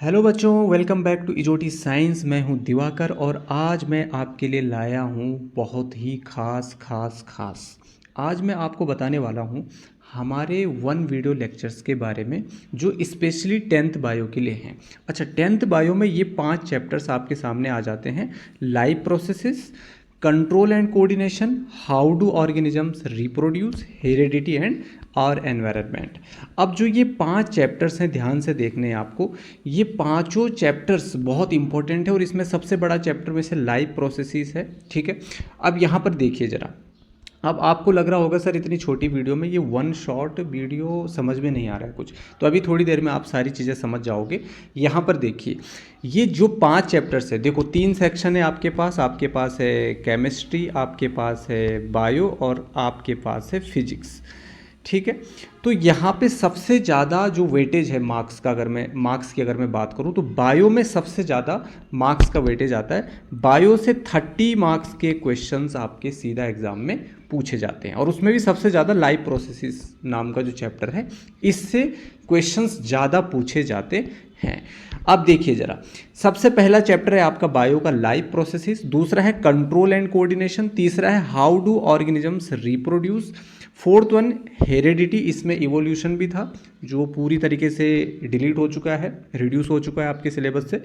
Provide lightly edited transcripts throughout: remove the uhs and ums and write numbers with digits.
Hello बच्चों, welcome back to इजोटी science. मैं हूं दिवाकर और आज मैं आपके लिए लाया हूं बहुत ही खास। आज मैं आपको बताने वाला हूं हमारे वन वीडियो लेक्चर्स के बारे में जो स्पेशली टेंथ बायो के लिए हैं। अच्छा, टेंथ बायो में ये 5 चैप्टर्स आपके सामने आ जाते हैं। Life processes, control and coordination, how do organisms reproduce, heredity and और एनवायरनमेंट। अब जो ये 5 चैप्टर्स हैं, ध्यान से देखने हैं आपको। ये पांचों चैप्टर्स बहुत इंपॉर्टेंट है और इसमें सबसे बड़ा चैप्टर में से लाइफ प्रोसेसेस है। ठीक है, अब यहाँ पर देखिए ज़रा। अब आपको लग रहा होगा सर इतनी छोटी वीडियो में ये वन शॉट वीडियो समझ में नहीं आ रहा है कुछ, तो अभी थोड़ी देर में आप सारी चीज़ें समझ जाओगे। यहाँ पर देखिए, ये जो 5 चैप्टर्स है, देखो 3 सेक्शन है आपके पास है केमिस्ट्री, आपके पास है बायो और आपके पास है फिजिक्स। ठीक है, तो यहाँ पे सबसे ज़्यादा जो वेटेज है मार्क्स का, मार्क्स की अगर मैं बात करूँ तो बायो में सबसे ज़्यादा मार्क्स का वेटेज आता है। बायो से 30 मार्क्स के क्वेश्चंस आपके सीधा एग्जाम में पूछे जाते हैं और उसमें भी सबसे ज़्यादा लाइफ प्रोसेसेस नाम का जो चैप्टर है, इससे क्वेश्चंस ज़्यादा पूछे जाते हैं। अब देखिए ज़रा, सबसे पहला चैप्टर है आपका बायो का लाइफ प्रोसेसेस, दूसरा है कंट्रोल एंड कोऑर्डिनेशन, तीसरा है how do organisms reproduce, fourth one heredity, इसमें इवोल्यूशन भी था जो पूरी तरीके से डिलीट हो चुका है, रिड्यूस हो चुका है आपके सिलेबस से,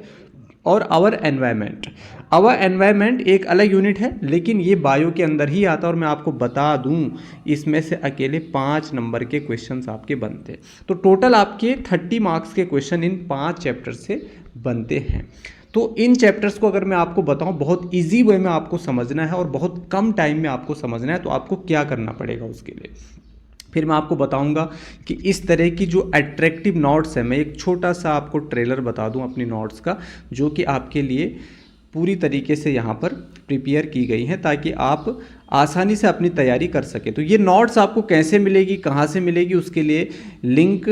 और आवर एनवायरनमेंट एक अलग यूनिट है लेकिन ये बायो के अंदर ही आता है और मैं आपको बता दूं इसमें से अकेले 5 नंबर के क्वेश्चंस आपके बनते हैं। तो टोटल आपके 30 मार्क्स के क्वेश्चन इन 5 चैप्टर से बनते हैं। तो इन चैप्टर्स को अगर मैं आपको बताऊं, बहुत इजी वे में आपको समझना है और बहुत कम टाइम में आपको समझना है, तो आपको क्या करना पड़ेगा उसके लिए फिर मैं आपको बताऊंगा कि इस तरह की जो अट्रैक्टिव नोट्स है, मैं एक छोटा सा आपको ट्रेलर बता दूं अपनी नोट्स का, जो कि आपके लिए पूरी तरीके से यहाँ पर प्रिपेयर की गई हैं ताकि आप आसानी से अपनी तैयारी कर सके। तो ये नोट्स आपको कैसे मिलेगी, कहाँ से मिलेगी, उसके लिए लिंक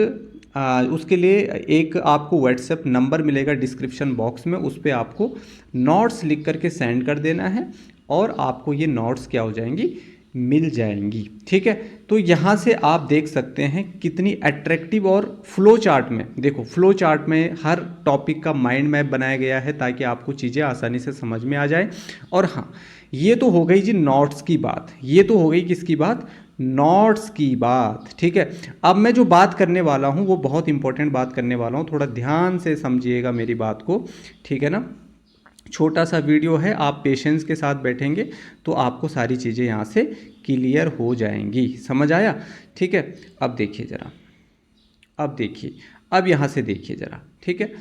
उसके लिए एक आपको व्हाट्सएप नंबर मिलेगा डिस्क्रिप्शन बॉक्स में, उस पर आपको नोट्स लिख करके सेंड कर देना है और आपको ये नोट्स क्या हो जाएंगी, मिल जाएंगी। ठीक है, तो यहाँ से आप देख सकते हैं कितनी अट्रैक्टिव, और फ्लो चार्ट में देखो, फ्लो चार्ट में हर टॉपिक का माइंड मैप बनाया गया है ताकि आपको चीज़ें आसानी से समझ में आ जाए। और हाँ, ये तो हो गई जी नोट्स की बात, ये तो हो गई किसकी बात, नोट्स की बात। ठीक है, अब मैं जो बात करने वाला हूँ वो बहुत इंपॉर्टेंट बात करने वाला हूँ, थोड़ा ध्यान से समझिएगा मेरी बात को। ठीक है ना, छोटा सा वीडियो है, आप पेशेंस के साथ बैठेंगे तो आपको सारी चीज़ें यहाँ से क्लियर हो जाएंगी। समझ आया? ठीक है, अब देखिए ज़रा, अब देखिए, अब यहाँ से देखिए ज़रा। ठीक है,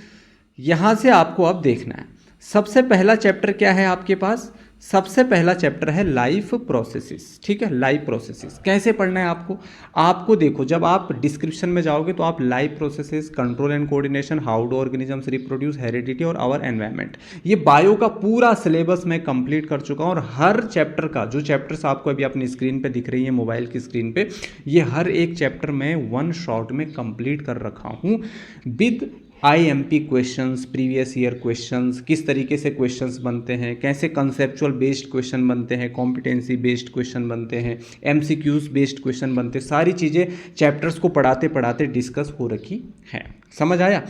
यहाँ से आपको अब देखना है सबसे पहला चैप्टर क्या है आपके पास। सबसे पहला चैप्टर है लाइफ प्रोसेसेस। ठीक है, लाइफ प्रोसेसेस कैसे पढ़ना है आपको, आपको देखो, जब आप डिस्क्रिप्शन में जाओगे तो आप life processes, control and coordination, how do organisms reproduce, heredity और आवर एनवायरनमेंट, ये बायो का पूरा सिलेबस मैं कंप्लीट कर चुका हूँ। और हर चैप्टर का जो चैप्टर्स आपको अभी अपनी स्क्रीन पे दिख रही है, मोबाइल की स्क्रीन पे, ये हर एक चैप्टर में वन शॉट में कंप्लीट कर रखा हूँ with IMP questions, previous year questions, किस तरीके से क्वेश्चंस बनते हैं, कैसे कंसेप्चुअल बेस्ड क्वेश्चन बनते हैं, कॉम्पिटेंसी बेस्ड क्वेश्चन बनते हैं, MCQs बेस्ड क्वेश्चन बनते हैं, सारी चीज़ें चैप्टर्स को पढ़ाते पढ़ाते डिस्कस हो रखी है। समझ आया?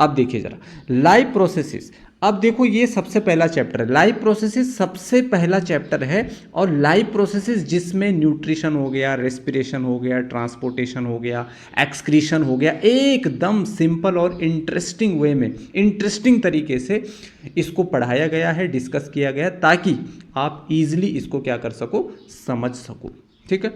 अब देखिए ज़रा, लाइफ प्रोसेसेस। अब देखो, ये सबसे पहला चैप्टर है, लाइफ प्रोसेसेस सबसे पहला चैप्टर है। और लाइफ प्रोसेसेस जिसमें न्यूट्रिशन हो गया, रेस्पिरेशन हो गया, ट्रांसपोर्टेशन हो गया, एक्सक्रीशन हो गया, एकदम सिंपल और इंटरेस्टिंग वे में, इंटरेस्टिंग तरीके से इसको पढ़ाया गया है, डिस्कस किया गया है, ताकि आप इजीली इसको क्या कर सको, समझ सको। ठीक है,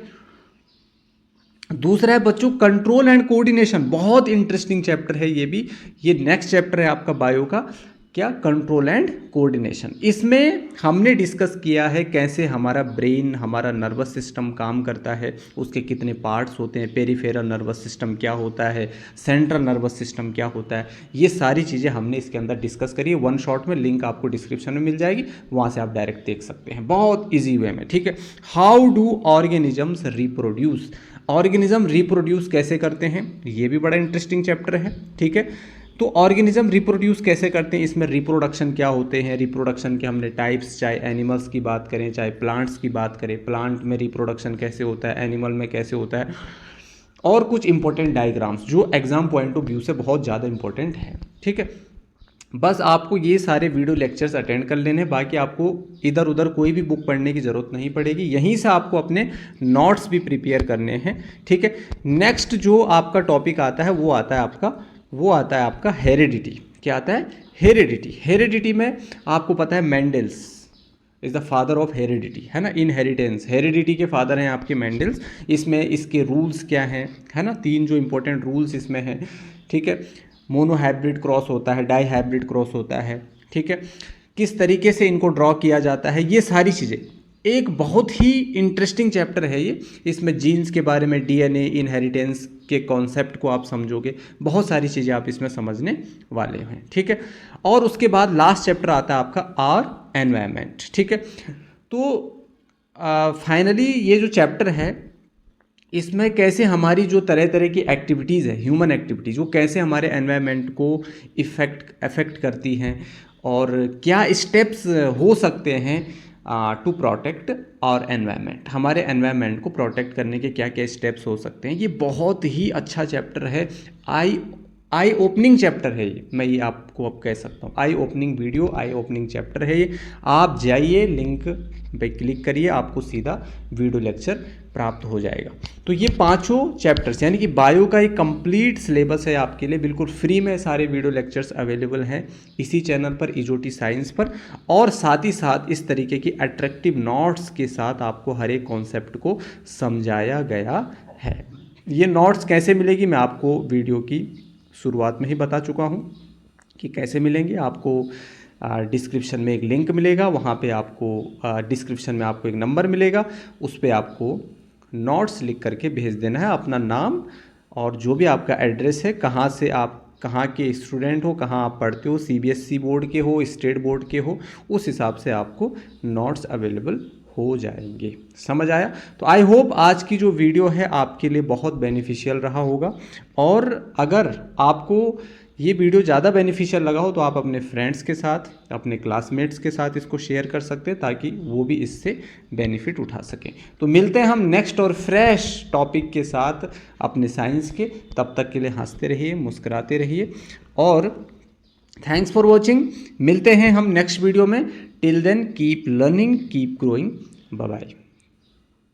दूसरा है बच्चों कंट्रोल एंड कोऑर्डिनेशन, बहुत इंटरेस्टिंग चैप्टर है ये भी। ये नेक्स्ट चैप्टर है आपका बायो का, क्या, कंट्रोल एंड कोऑर्डिनेशन। इसमें हमने डिस्कस किया है कैसे हमारा ब्रेन, हमारा नर्वस सिस्टम काम करता है, उसके कितने पार्ट्स होते हैं, पेरिफेरल नर्वस सिस्टम क्या होता है, सेंट्रल नर्वस सिस्टम क्या होता है, ये सारी चीज़ें हमने इसके अंदर डिस्कस करी है वन शॉट में। लिंक आपको डिस्क्रिप्शन में मिल जाएगी, वहाँ से आप डायरेक्ट देख सकते हैं बहुत ईजी वे में। ठीक है, how do organisms reproduce, organism reproduce कैसे करते हैं, ये भी बड़ा इंटरेस्टिंग चैप्टर है। ठीक है, तो ऑर्गेनिज्म रिप्रोड्यूस कैसे करते हैं, इसमें रिप्रोडक्शन क्या होते हैं, रिप्रोडक्शन के हमने टाइप्स, चाहे एनिमल्स की बात करें चाहे प्लांट्स की बात करें, प्लांट में रिप्रोडक्शन कैसे होता है, एनिमल में कैसे होता है, और कुछ इंपॉर्टेंट डायग्राम्स जो एग्जाम पॉइंट ऑफ व्यू से बहुत ज़्यादा इंपॉर्टेंट है। ठीक है, बस आपको ये सारे वीडियो लेक्चर्स अटेंड कर लेने हैं, बाकी आपको इधर उधर कोई भी बुक पढ़ने की ज़रूरत नहीं पड़ेगी, यहीं से आपको अपने नोट्स भी प्रिपेयर करने हैं, ठीक है। नेक्स्ट जो आपका टॉपिक आता है वो आता है आपका हेरिडिटी। क्या आता है? हेरिडिटी। हेरिडिटी में आपको पता है Mendel's is the father of heredity, है ना, इनहेरिटेंस। हेरिडिटी के फादर हैं आपके मेंडल्स। इसमें इसके रूल्स क्या हैं, है ना, 3 जो इंपॉर्टेंट रूल्स इसमें हैं, ठीक है। मोनो हाइब्रिड क्रॉस होता है, डाई हाइब्रिड क्रॉस होता है, ठीक है, किस तरीके से इनको ड्रॉ किया जाता है, ये सारी चीज़ें। एक बहुत ही इंटरेस्टिंग चैप्टर है ये। इसमें जीन्स के बारे में, डीएनए, इनहेरिटेंस के कॉन्सेप्ट को आप समझोगे, बहुत सारी चीज़ें आप इसमें समझने वाले हैं, ठीक है। और उसके बाद लास्ट चैप्टर आता है आपका आर एनवायरमेंट, ठीक है। तो फाइनली ये जो चैप्टर है इसमें कैसे हमारी जो तरह तरह की एक्टिविटीज़ है, ह्यूमन एक्टिविटीज़, वो कैसे हमारे एनवायरनमेंट को अफेक्ट करती हैं और क्या स्टेप्स हो सकते हैं टू प्रोटेक्ट और एनवायरनमेंट। हमारे एनवायरनमेंट को प्रोटेक्ट करने के क्या क्या स्टेप्स हो सकते हैं। ये बहुत ही अच्छा चैप्टर है, आई ओपनिंग चैप्टर है ये, मैं ये आपको अब कह सकता हूँ। आई ओपनिंग वीडियो, आई ओपनिंग चैप्टर है ये। आप जाइए, लिंक पे क्लिक करिए, आपको सीधा वीडियो लेक्चर प्राप्त हो जाएगा। तो ये 5 चैप्टर्स, यानी कि बायो का एक कंप्लीट सिलेबस है आपके लिए, बिल्कुल फ्री में सारे वीडियो लेक्चर्स अवेलेबल हैं इसी चैनल पर, इजोटी साइंस पर। और साथ ही साथ इस तरीके की अट्रैक्टिव नोट्स के साथ आपको हर एक कॉन्सेप्ट को समझाया गया है। ये नोट्स कैसे मिलेगी मैं आपको वीडियो की शुरुआत में ही बता चुका हूँ कि कैसे मिलेंगे। आपको डिस्क्रिप्शन में एक लिंक मिलेगा, वहाँ पे आपको डिस्क्रिप्शन में आपको एक नंबर मिलेगा, उस पर आपको नोट्स लिख करके भेज देना है, अपना नाम और जो भी आपका एड्रेस है, कहाँ से आप कहाँ के स्टूडेंट हो, कहाँ आप पढ़ते हो, सीबीएसई बोर्ड के हो, स्टेट बोर्ड के हो, उस हिसाब से आपको नोट्स अवेलेबल हो जाएंगे। समझ आया? तो आई होप आज की जो वीडियो है आपके लिए बहुत बेनिफिशियल रहा होगा। और अगर आपको ये वीडियो ज़्यादा बेनिफिशियल लगा हो तो आप अपने फ्रेंड्स के साथ, अपने क्लासमेट्स के साथ इसको शेयर कर सकते हैं, ताकि वो भी इससे बेनिफिट उठा सकें। तो मिलते हैं हम नेक्स्ट और फ्रेश टॉपिक के साथ अपने साइंस के। तब तक के लिए हंसते रहिए, मुस्कुराते रहिए और थैंक्स फॉर वॉचिंग। मिलते हैं हम नेक्स्ट वीडियो में। Till then keep learning, keep growing. Bye bye.